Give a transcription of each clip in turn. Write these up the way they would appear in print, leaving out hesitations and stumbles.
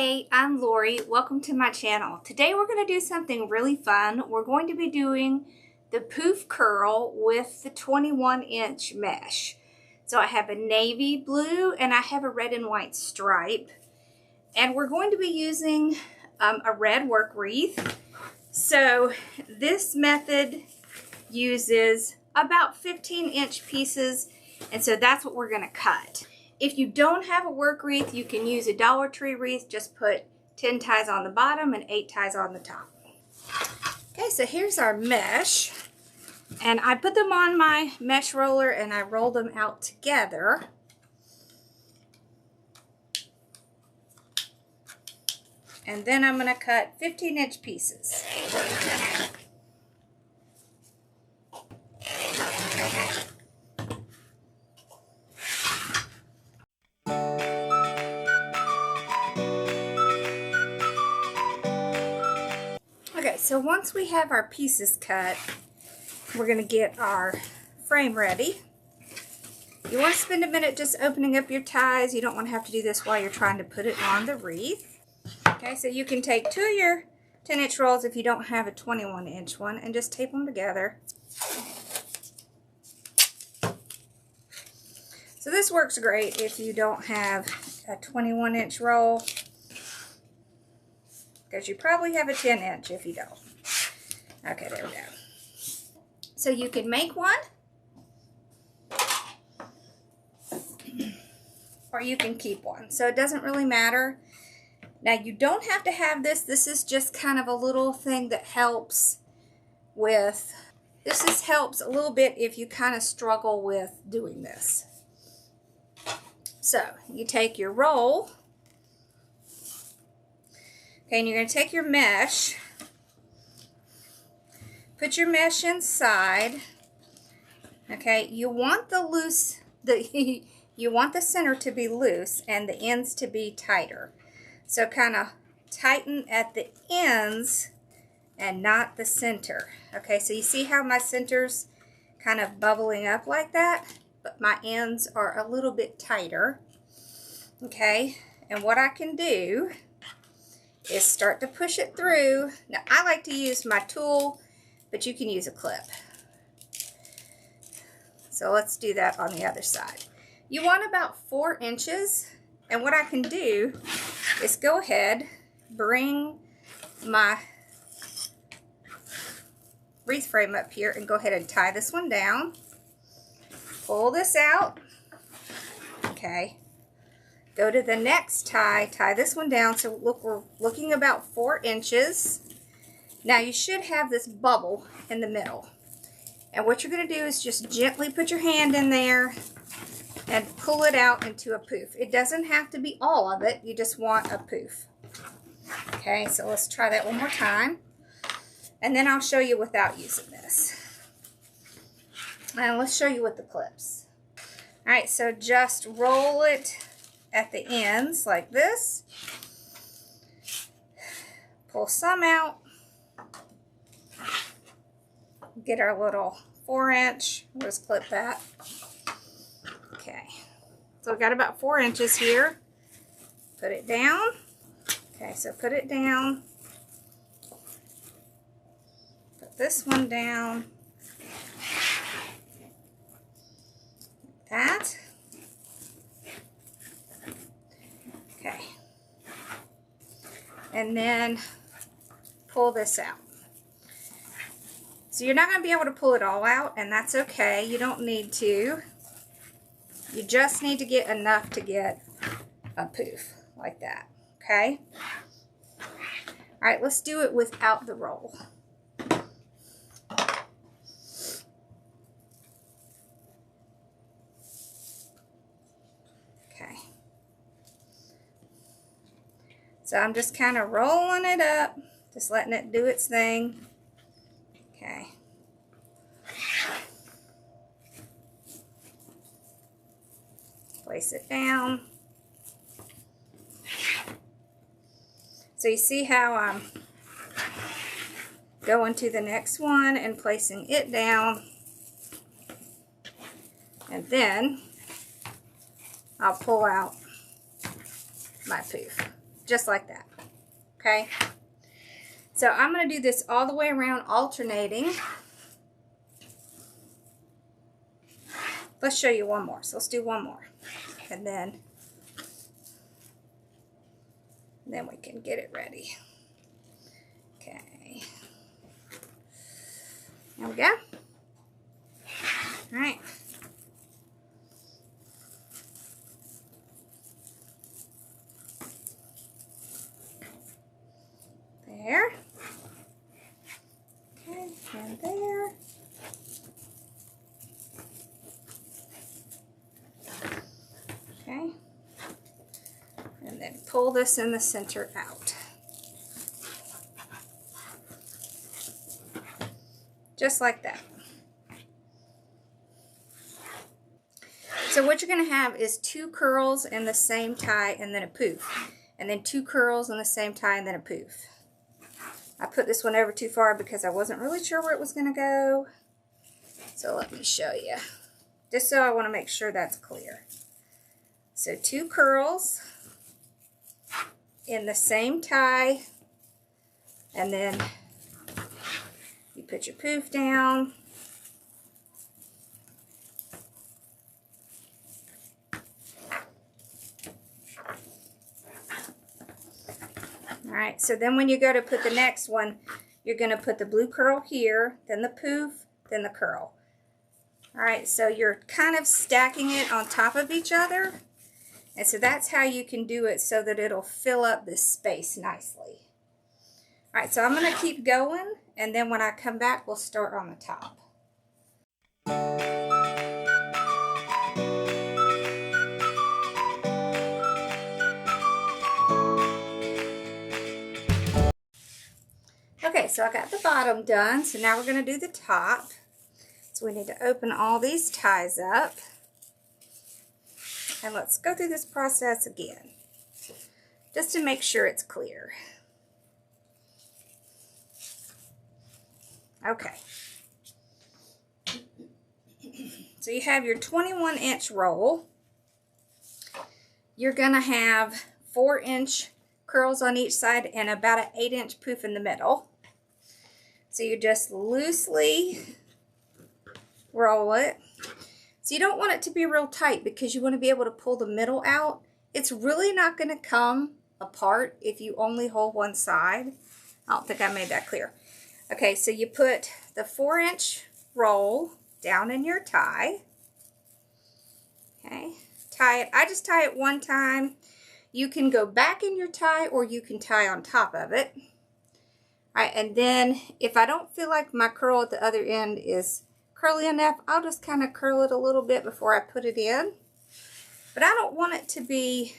Hey, I'm Lori. Welcome to my channel. Today we're going to do something really fun. We're going to be doing the Poof Curl with the 21-inch mesh. So I have a navy blue and I have a red and white stripe. And we're going to be using a red work wreath. So this method uses about 15-inch pieces, and so that's what we're going to cut. If you don't have a work wreath, you can use a Dollar Tree wreath. Just put 10 ties on the bottom and 8 ties on the top. Okay, so here's our mesh. And I put them on my mesh roller and I roll them out together. And then I'm going to cut 15-inch pieces. Okay, so once we have our pieces cut, we're going to get our frame ready. You want to spend a minute just opening up your ties. You don't want to have to do this while you're trying to put it on the wreath. Okay, so you can take 2 of your 10-inch rolls if you don't have a 21-inch one and just tape them together. So this works great if you don't have a 21-inch roll, because you probably have a 10-inch if you don't. Okay, there we go. So you can make one, or you can keep one. So it doesn't really matter. Now you don't have to have this. This is just kind of a little thing that helps with, helps a little bit if you kind of struggle with doing this. So you take your roll. Okay, and you're going to take your mesh, put your mesh inside. Okay, you want you want the center to be loose and the ends to be tighter. So kind of tighten at the ends and not the center. Okay, so you see how my center's kind of bubbling up like that, but my ends are a little bit tighter. Okay, and what I can do is start to push it through. Now I like to use my tool, but you can use a clip. So let's do that on the other side. You want about 4 inches, and what I can do is go ahead, bring my wreath frame up here and go ahead and tie this one down. Pull this out. Okay. Go to the next tie, tie this one down. So look, we're looking about 4 inches. Now you should have this bubble in the middle. And what you're going to do is just gently put your hand in there and pull it out into a poof. It doesn't have to be all of it. You just want a poof. Okay, so let's try that one more time. And then I'll show you without using this. And let's show you with the clips. All right, so just roll it at the ends like this. Pull some out. Get our little 4-inch. We'll just clip that. Okay. So we've got about 4 inches here. Put it down. Okay, so put it down. Put this one down. Like that. Okay, and then pull this out. So you're not going to be able to pull it all out, and that's okay. You don't need to. You just need to get enough to get a poof like that. Okay? All right, let's do it without the roll. Okay. So I'm just kind of rolling it up, just letting it do its thing. Okay. Place it down. So you see how I'm going to the next one and placing it down. And then I'll pull out my poof. just like that. Okay? So I'm going to do this all the way around, alternating. Let's show you one more. So let's do one more. And then we can get it ready. Okay. There we go. All right. There. Okay, and there. Okay. And then pull this in the center out. Just like that. So what you're going to have is 2 curls in the same tie and then a poof. And then 2 curls in the same tie and then a poof. I put this one over too far because I wasn't really sure where it was going to go. So let me show you. Just so I want to make sure that's clear. So 2 curls in the same tie. And then you put your poof down. Alright, so then when you go to put the next one, you're going to put the blue curl here, then the poof, then the curl. Alright, so you're kind of stacking it on top of each other. And so that's how you can do it so that it'll fill up this space nicely. Alright, so I'm going to keep going, and then when I come back, we'll start on the top. Okay, so I got the bottom done, so now we're going to do the top. So we need to open all these ties up. And let's go through this process again, just to make sure it's clear. Okay. So you have your 21-inch roll. You're going to have 4-inch curls on each side and about an 8-inch poof in the middle. So you just loosely roll it. So you don't want it to be real tight because you want to be able to pull the middle out. It's really not going to come apart if you only hold one side. I don't think I made that clear. Okay, so you put the 4-inch roll down in your tie. Okay, tie it. I just tie it one time. You can go back in your tie or you can tie on top of it. All right, and then if I don't feel like my curl at the other end is curly enough, I'll just kind of curl it a little bit before I put it in. But I don't want it to be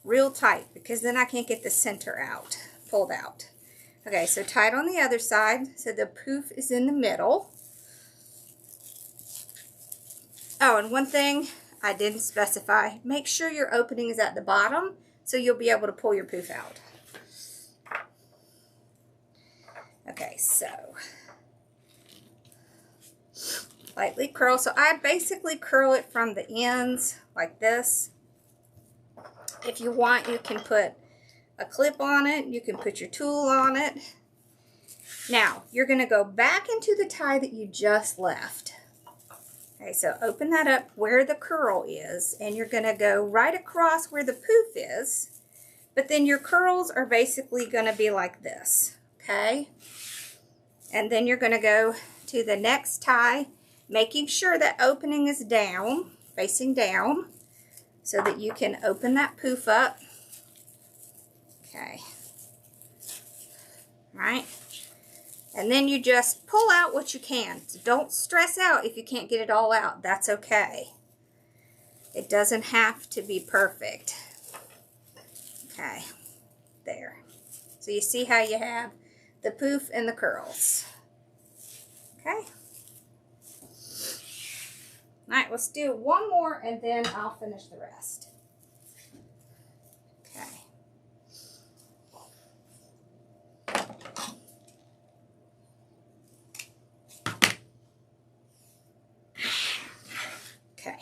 real tight because then I can't get the center out, pulled out. Okay, so tie it on the other side so the poof is in the middle. Oh, and one thing I didn't specify, make sure your opening is at the bottom so you'll be able to pull your poof out. Okay, so lightly curl. So I basically curl it from the ends like this. If you want, you can put a clip on it. You can put your tool on it. Now, you're going to go back into the tie that you just left. Okay, so open that up where the curl is, and you're going to go right across where the poof is, but then your curls are basically going to be like this, okay? And then you're going to go to the next tie, making sure that opening is down, facing down, so that you can open that poof up. Okay. All right. And then you just pull out what you can. So don't stress out if you can't get it all out. That's okay. It doesn't have to be perfect. Okay. There. So you see how you have the poof and the curls. Okay. All right, let's do one more and then I'll finish the rest. Okay. Okay.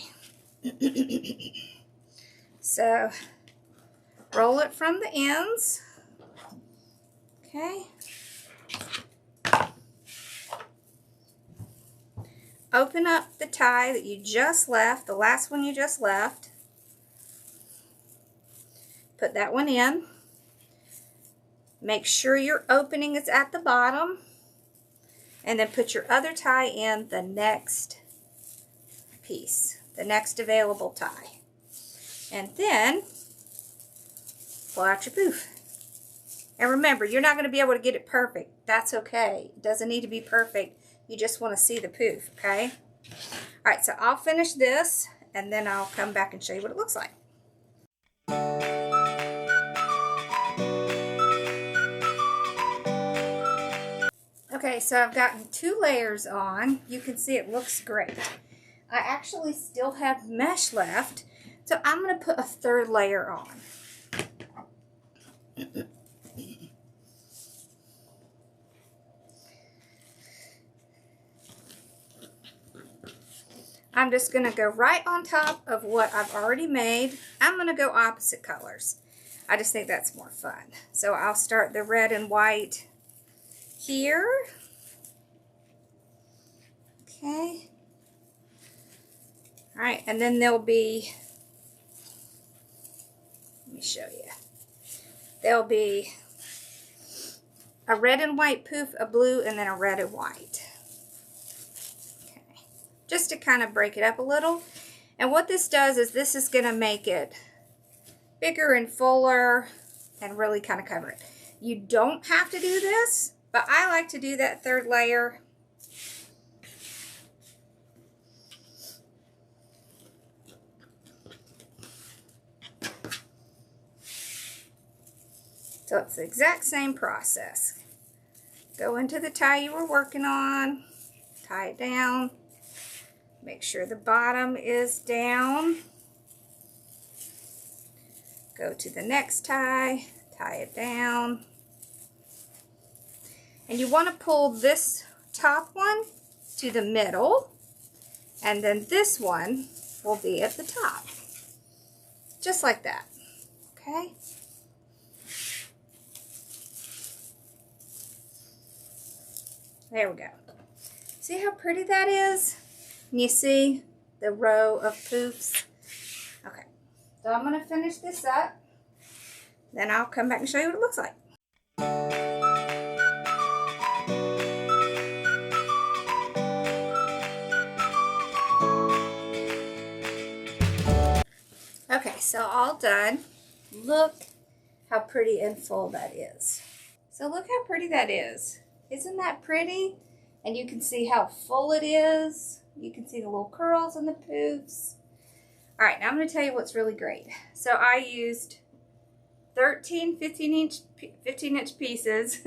So Roll it from the ends. Okay. Open up the tie that you just left, the last one you just left. Put that one in. Make sure your opening is at the bottom. And then put your other tie in the next piece, the next available tie. And then pull out your poof. And remember, you're not going to be able to get it perfect. That's okay. It doesn't need to be perfect. You just want to see the poof, okay? All right, so I'll finish this, and then I'll come back and show you what it looks like. Okay, so I've gotten 2 layers on. You can see it looks great. I actually still have mesh left, so I'm going to put a 3rd layer on. I'm just going to go right on top of what I've already made. I'm going to go opposite colors. I just think that's more fun. So I'll start the red and white here. Okay. All right, and then there'll be, let me show you. There'll be a red and white poof, a blue, and then a red and white. Just to kind of break it up a little. And what this does is this is going to make it bigger and fuller and really kind of cover it. You don't have to do this, but I like to do that 3rd layer. So it's the exact same process. Go into the tie you were working on, tie it down. Make sure the bottom is down. Go to the next tie, tie it down. And you want to pull this top one to the middle, and then this one will be at the top. Just like that, okay? There we go. See how pretty that is? And you see the row of poofs? Okay, so I'm going to finish this up. Then I'll come back and show you what it looks like. Okay, so all done. Look how pretty and full that is. So look how pretty that is. Isn't that pretty? And you can see how full it is. You can see the little curls and the poofs. All right, now I'm going to tell you what's really great. So I used 13 15-inch pieces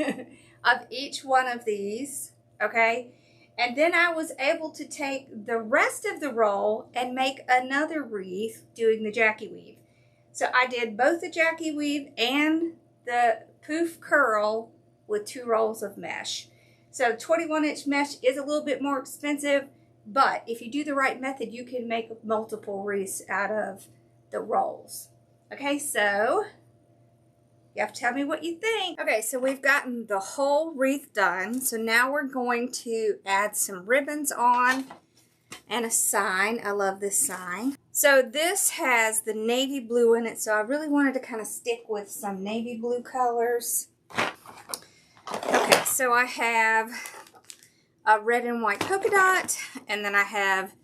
of each one of these, okay? And then I was able to take the rest of the roll and make another wreath doing the Jackie weave. So I did both the Jackie weave and the poof curl with 2 rolls of mesh. So 21-inch mesh is a little bit more expensive, but if you do the right method, you can make multiple wreaths out of the rolls. Okay, so you have to tell me what you think. Okay, so we've gotten the whole wreath done. So now we're going to add some ribbons on and a sign. I love this sign. So this has the navy blue in it, so I really wanted to kind of stick with some navy blue colors. Okay, so I have a red and white polka dot, and then I have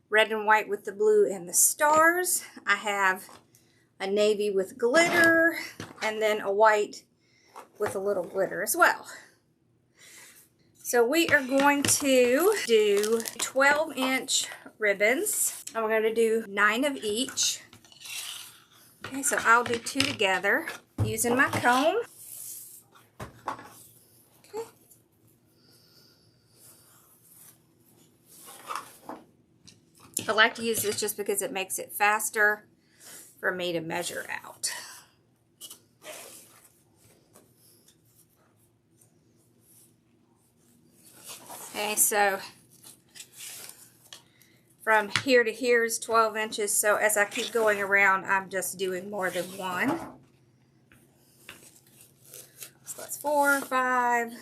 red and white with the blue and the stars. I have a navy with glitter, and then a white with a little glitter as well. So we are going to do 12-inch ribbons, and we're going to do 9 of each. Okay, so I'll do 2 together using my comb. Okay. I like to use this just because it makes it faster for me to measure out. Okay, so from here to here is 12 inches, so as I keep going around, I'm just doing more than one. 4, 5,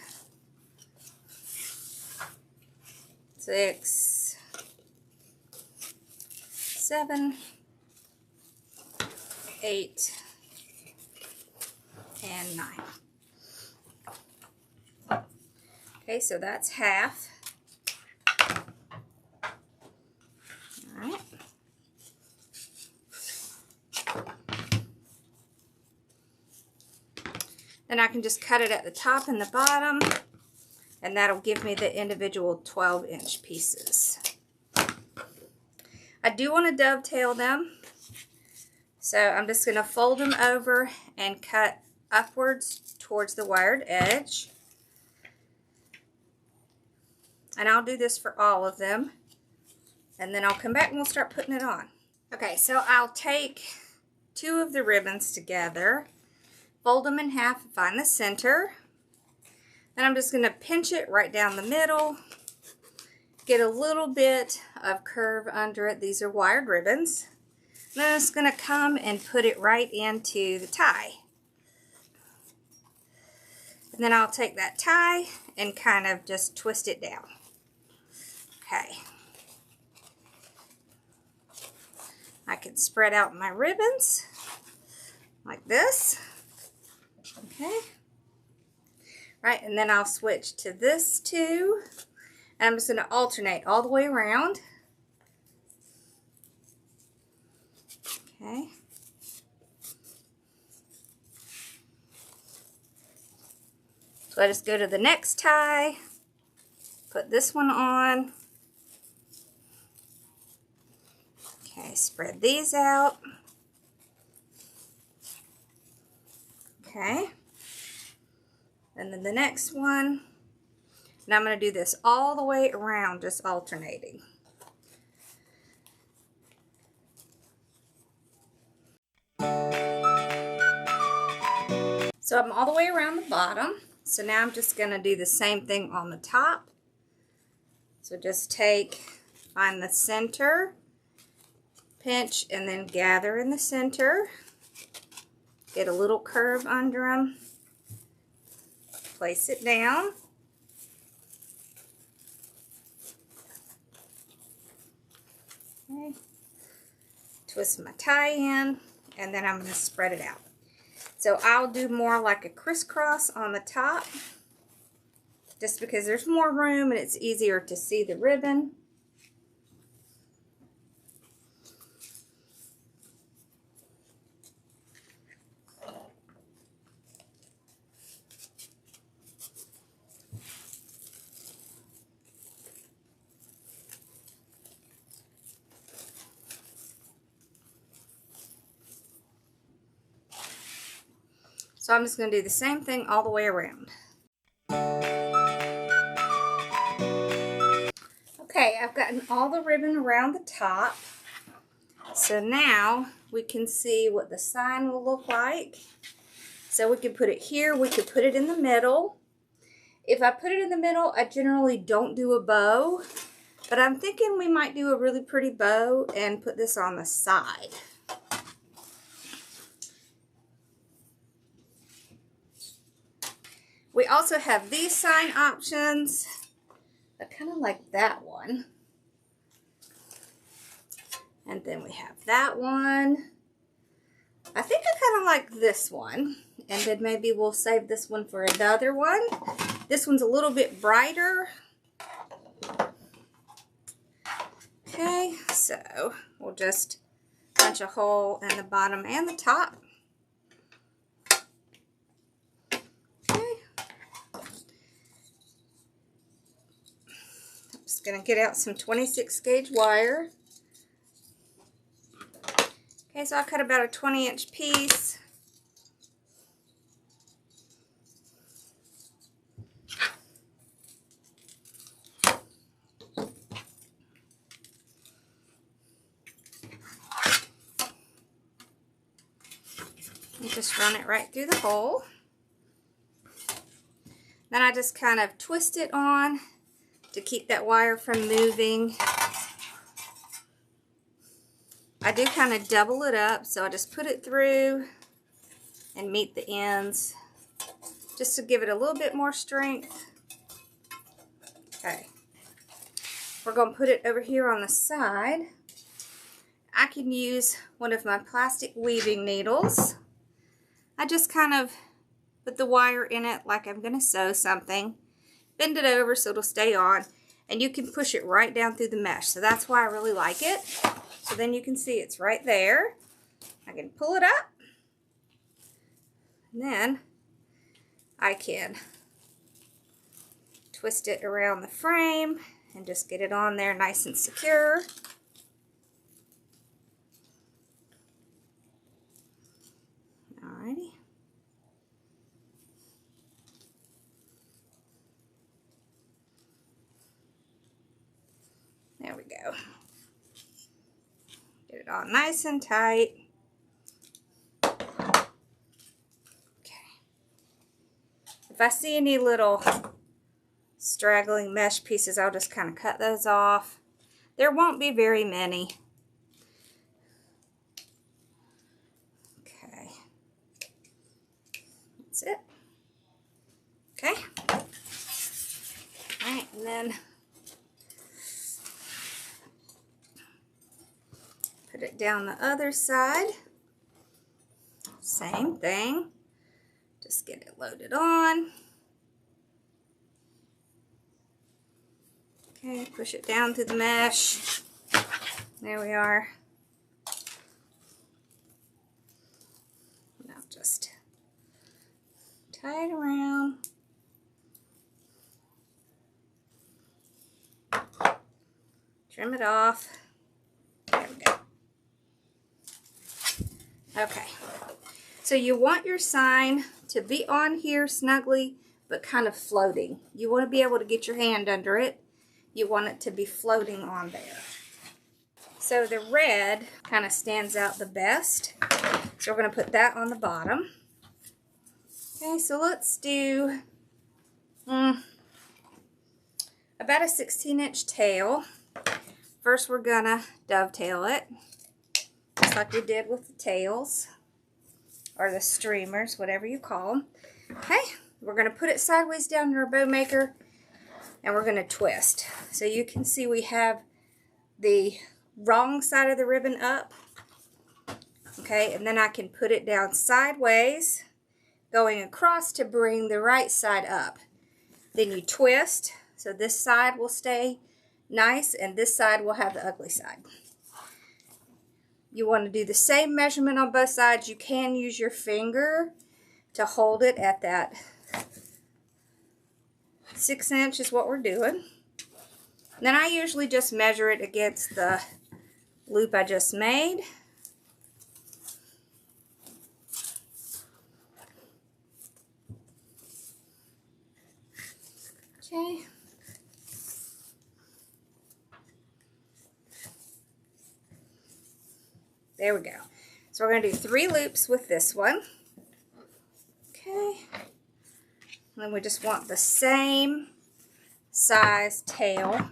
6, 7, 8, and 9. Okay, so that's half. All right. Then I can just cut it at the top and the bottom, and that'll give me the individual 12-inch pieces. I do want to dovetail them, so I'm just going to fold them over and cut upwards towards the wired edge. And I'll do this for all of them, and then I'll come back and we'll start putting it on. Okay, so I'll take 2 of the ribbons together, fold them in half and find the center. Then I'm just going to pinch it right down the middle, get a little bit of curve under it. These are wired ribbons. And then I'm just going to come and put it right into the tie. And then I'll take that tie and kind of just twist it down. Okay. I can spread out my ribbons like this. Okay. Right, and then I'll switch to this too. And I'm just going to alternate all the way around. Okay. So I just go to the next tie, put this one on. Okay, spread these out. Okay. And then the next one. And I'm going to do this all the way around, just alternating. So I'm all the way around the bottom. So now I'm just going to do the same thing on the top. So just find the center, pinch, and then gather in the center. Get a little curve under them. Place it down. Okay. Twist my tie in, and then I'm going to spread it out. So I'll do more like a crisscross on the top, just because there's more room and it's easier to see the ribbon. So I'm just going to do the same thing all the way around. Okay, I've gotten all the ribbon around the top. So now we can see what the sign will look like. So we can put it here, we could put it in the middle. If I put it in the middle, I generally don't do a bow. But I'm thinking we might do a really pretty bow and put this on the side. We also have these sign options. I kind of like that one. And then we have that one. I think I kind of like this one. And then maybe we'll save this one for another one. This one's a little bit brighter. Okay, so we'll just punch a hole in the bottom and the top. Going to get out some 26 gauge wire. Okay, so I cut about a 20-inch piece. And just run it right through the hole. Then I just kind of twist it on to keep that wire from moving. I do kind of double it up, so I just put it through and meet the ends just to give it a little bit more strength. Okay. We're going to put it over here on the side. I can use one of my plastic weaving needles. I just kind of put the wire in it like I'm going to sew something. Bend it over so it'll stay on. And you can push it right down through the mesh. So that's why I really like it. So then you can see it's right there. I can pull it up. And then I can twist it around the frame and just get it on there nice and secure. Alrighty. There we go. Get it all nice and tight. Okay. If I see any little straggling mesh pieces, I'll just kind of cut those off. There won't be very many. Okay. That's it. Okay. All right, and then put it down the other side. Same thing. Just get it loaded on. Okay, push it down through the mesh. There we are. Now just tie it around. Trim it off. There we go. Okay. So you want your sign to be on here snugly, but kind of floating. You want to be able to get your hand under it. You want it to be floating on there. So the red kind of stands out the best. So we're going to put that on the bottom. Okay, so let's do about a 16-inch tail. First we're going to dovetail it, just like we did with the tails, or the streamers, whatever you call them. Okay, we're going to put it sideways down in our bow maker, and we're going to twist. So you can see we have the wrong side of the ribbon up. Okay, and then I can put it down sideways, going across to bring the right side up. Then you twist, so this side will stay nice, and this side will have the ugly side. You want to do the same measurement on both sides. You can use your finger to hold it at that 6 inch is what we're doing. Then I usually just measure it against the loop I just made. Okay. There we go. So we're going to do 3 loops with this one. Okay. And then we just want the same size tail.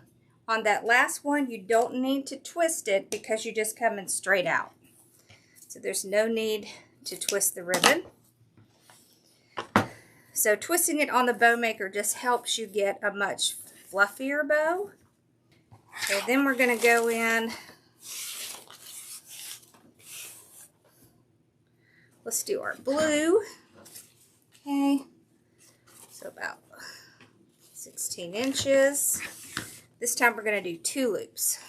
On that last one, you don't need to twist it because you're just coming straight out. So there's no need to twist the ribbon. So twisting it on the bow maker just helps you get a much fluffier bow. Okay, then we're going to go in. Let's do our blue. Okay, so about 16 inches. This time we're going to do 2 loops.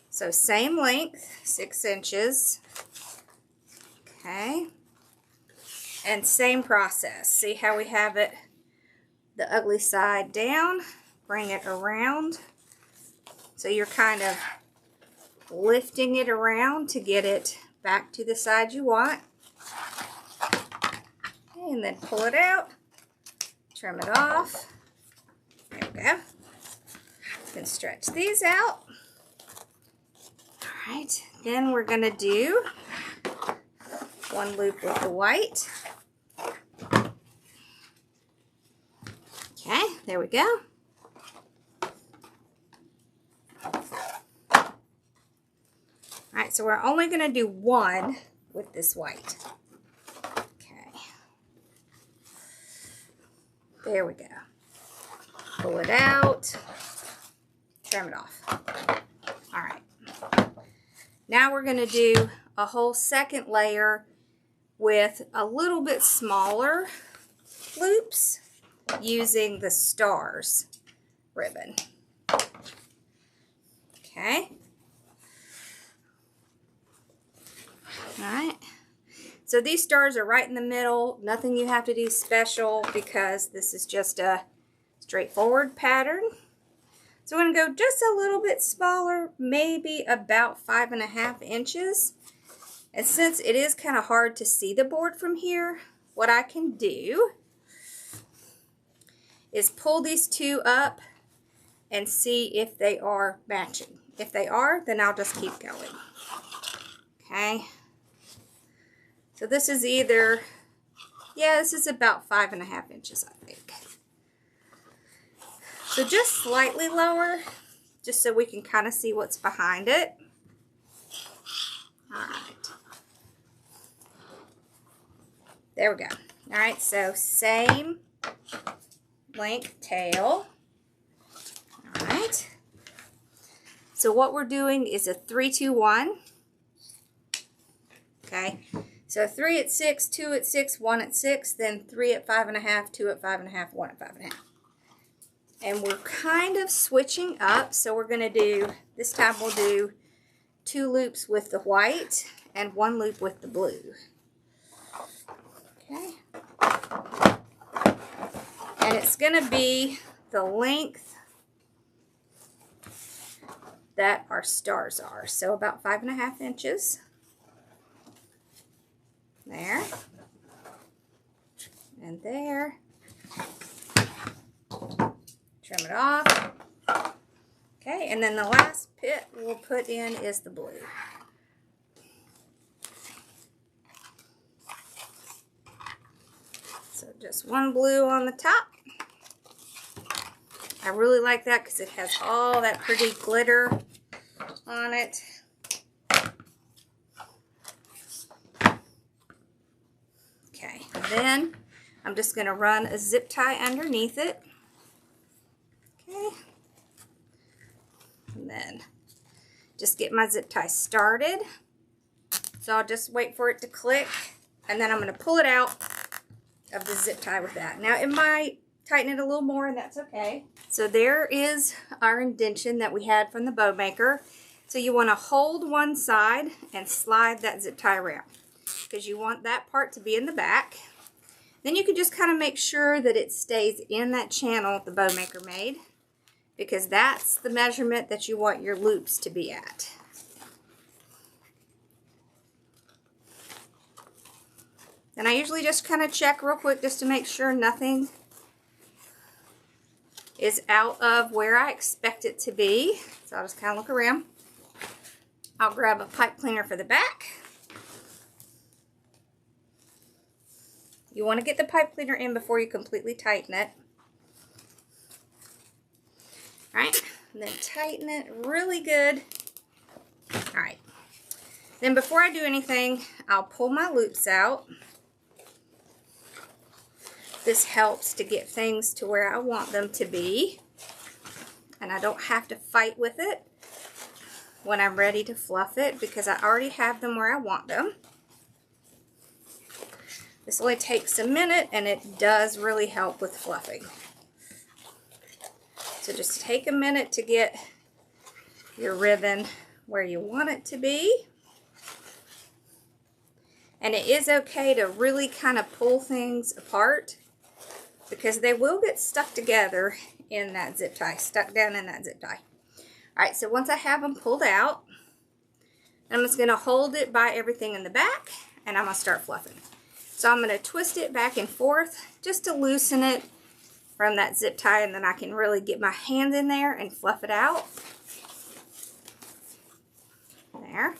So same length, 6 inches. Okay, and same process. See how we have it, the ugly side down, bring it around. So you're kind of lifting it around to get it back to the side you want. Okay, and then pull it out, trim it off. There we go. You can stretch these out. All right, then we're going to do 1 loop with the white. Okay, there we go. All right, so we're only going to do 1 with this white. Okay. There we go. Pull it out. Trim it off. All right. Now we're going to do a whole second layer with a little bit smaller loops using the stars ribbon. Okay. All right. So these stars are right in the middle. Nothing you have to do special because this is just a straightforward pattern. So we're going to go just a little bit smaller, maybe about 5.5 inches. And since it is kind of hard to see the board from here, what I can do is pull these two up and see if they are matching. If they are, then I'll just keep going. Okay. So this is either, yeah, this is about 5.5 inches, I think. So just slightly lower, just so we can kind of see what's behind it. All right. There we go. All right, so same length tail. All right. So what we're doing is a 3, 2, 1. Okay. So 3 at 6, 2 at 6, 1 at 6, then 3 at 5.5, 2 at 5.5, 1 at 5.5. And we're kind of switching up. So we're going to do, this time we'll do 2 loops with the white and 1 loop with the blue. Okay. And it's going to be the length that our stars are. So about 5.5 inches. There. And there. Trim it off. Okay, and then the last pit we'll put in is the blue. So just 1 blue on the top. I really like that because it has all that pretty glitter on it. Okay, and then I'm just going to run a zip tie underneath it. Okay. And then just get my zip tie started. So I'll just wait for it to click, and then I'm going to pull it out of the zip tie with that. Now it might tighten it a little more, and that's okay. So there is our indentation that we had from the bow maker. So you want to hold one side and slide that zip tie around because you want that part to be in the back. Then you can just kind of make sure that it stays in that channel the bow maker made, because that's the measurement that you want your loops to be at. And I usually just kind of check real quick just to make sure nothing is out of where I expect it to be. So I'll just kind of look around. I'll grab a pipe cleaner for the back. You want to get the pipe cleaner in before you completely tighten it. Alright, and then tighten it really good. Alright, then before I do anything, I'll pull my loops out. This helps to get things to where I want them to be, and I don't have to fight with it when I'm ready to fluff it because I already have them where I want them. This only takes a minute, and it does really help with fluffing. So just take a minute to get your ribbon where you want it to be. And it is okay to really kind of pull things apart because they will get stuck together in that zip tie, stuck down in that zip tie. Alright, so once I have them pulled out, I'm just going to hold it by everything in the back, and I'm going to start fluffing. So I'm going to twist it back and forth just to loosen it from that zip tie, and then I can really get my hand in there and fluff it out. There.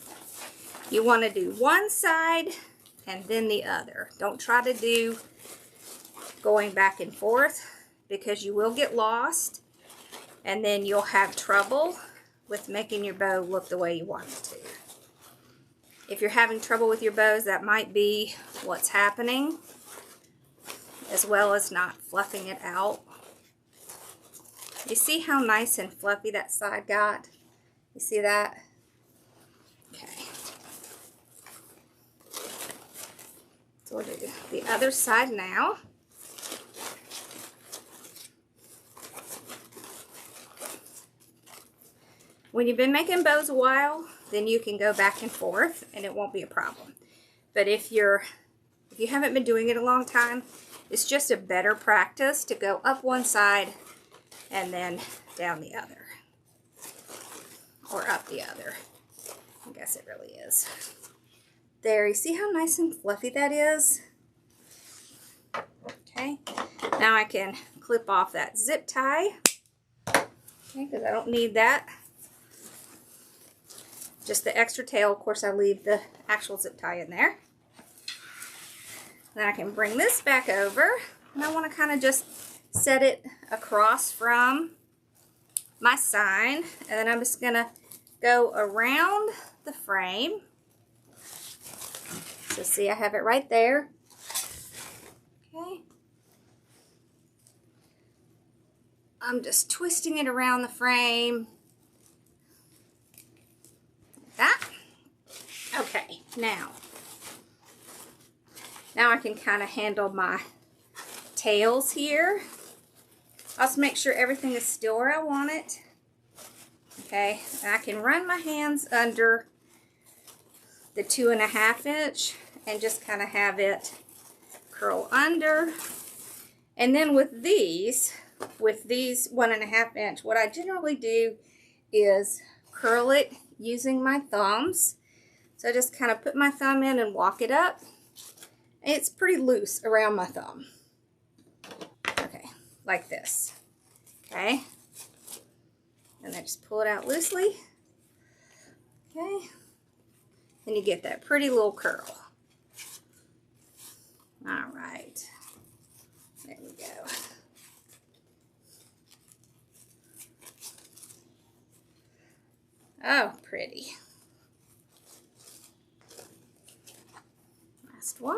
You want to do one side and then the other. Don't try to do going back and forth because you will get lost, and then you'll have trouble with making your bow look the way you want it to. If you're having trouble with your bows, that might be what's happening. as well as not fluffing it out. You see how nice and fluffy that side got? You see that? Okay. So we'll do the other side now. When you've been making bows a while, then you can go back and forth and it won't be a problem. But if you haven't been doing it a long time, it's just a better practice to go up one side and then down the other. Or up the other. I guess it really is. There, you see how nice and fluffy that is? Okay, now I can clip off that zip tie. Okay, because I don't need that. Just the extra tail, of course I leave the actual zip tie in there. Then I can bring this back over, and I want to kind of just set it across from my sign, and then I'm just going to go around the frame. So see, I have it right there. Okay. I'm just twisting it around the frame. That. Okay, now I can kind of handle my tails here. Also make sure everything is still where I want it. Okay, and I can run my hands under the 2.5 inch and just kind of have it curl under. And then with these 1.5 inch, what I generally do is curl it using my thumbs. So I just kind of put my thumb in and walk it up. It's pretty loose around my thumb. Okay, like this. Okay. And then just pull it out loosely. Okay. And you get that pretty little curl. All right. There we go. Oh, pretty. Last one.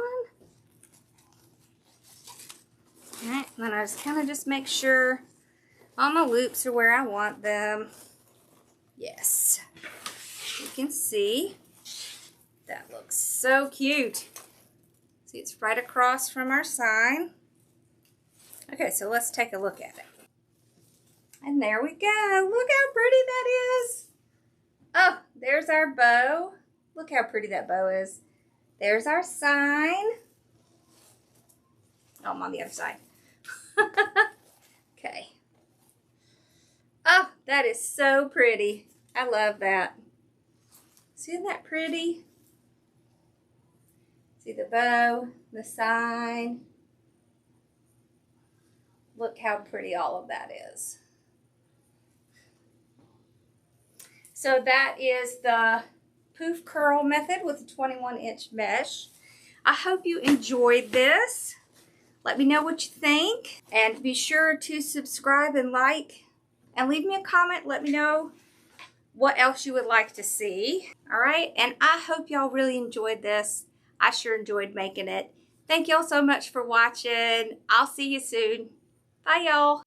All right, and then I just kind of just make sure all my loops are where I want them. Yes. You can see that looks so cute. See, it's right across from our sign. Okay, so let's take a look at it. And there we go. Look how pretty that is. Oh, there's our bow. Look how pretty that bow is. There's our sign. Oh, I'm on the other side. Okay. Oh, that is so pretty. I love that. Isn't that pretty? See the bow, the sign. Look how pretty all of that is. So that is the Poof Curl method with a 21-inch mesh. I hope you enjoyed this. Let me know what you think. And be sure to subscribe and like. And leave me a comment. Let me know what else you would like to see. All right. And I hope y'all really enjoyed this. I sure enjoyed making it. Thank y'all so much for watching. I'll see you soon. Bye, y'all.